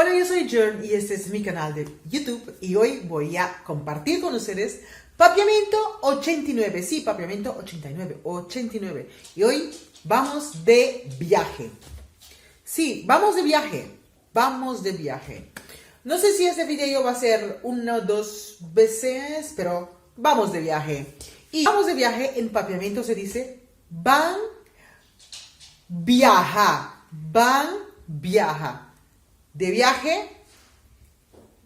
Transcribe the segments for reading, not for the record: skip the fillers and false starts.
Hola, yo soy Jern y este es mi canal de YouTube y hoy voy a compartir con ustedes Papiamento 89. Sí, Papiamento 89. Y hoy vamos de viaje. Sí, vamos de viaje. No sé si este video va a ser una o dos veces, pero vamos de viaje. Y vamos de viaje en Papiamento se dice van, viaja. De viaje,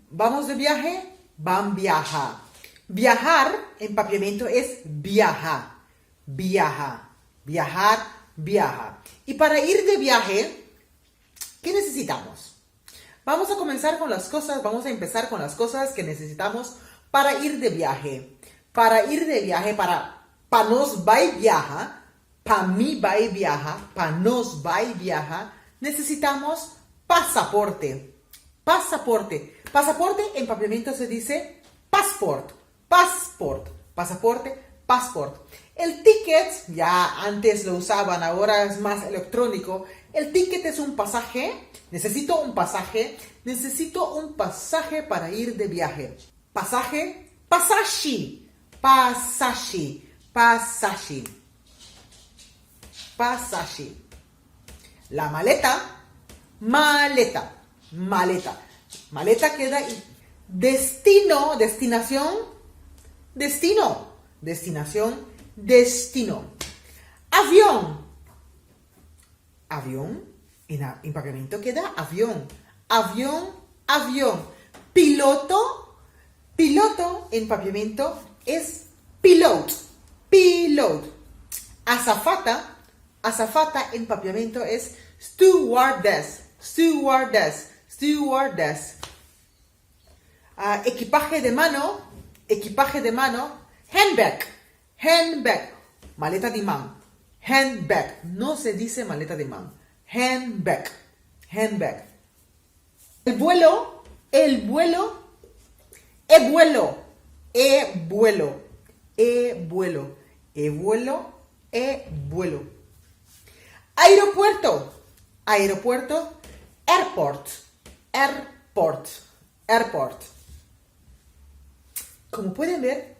vamos de viaje, van, viaja. Viajar en Papiamento es viajar. Y para ir de viaje, ¿qué necesitamos? Vamos a empezar con las cosas que necesitamos para ir de viaje. Para nos va y viaja, para mí va y viaja, para nos va y viaja, necesitamos pasaporte. Pasaporte en Papiamento se dice passport. El ticket, ya antes lo usaban, ahora es más electrónico. El ticket es un pasaje. Necesito un pasaje para ir de viaje. Pasaje. La maleta. Maleta queda destino. Avión. En Papiamento queda avión. Piloto en Papiamento es pilot. Azafata en Papiamento es stewardess. Equipaje de mano, handbag, maleta de mano, handbag, no se dice maleta de mano, handbag. El vuelo, aeropuerto, airport. Como pueden ver,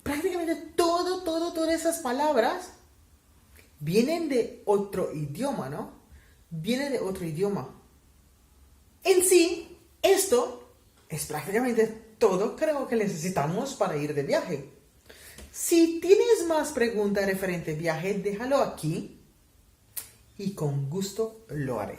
prácticamente todas esas palabras vienen de otro idioma, ¿no? En sí, esto es prácticamente todo creo que necesitamos para ir de viaje. Si tienes más preguntas referente al viaje, déjalo aquí y con gusto lo haré.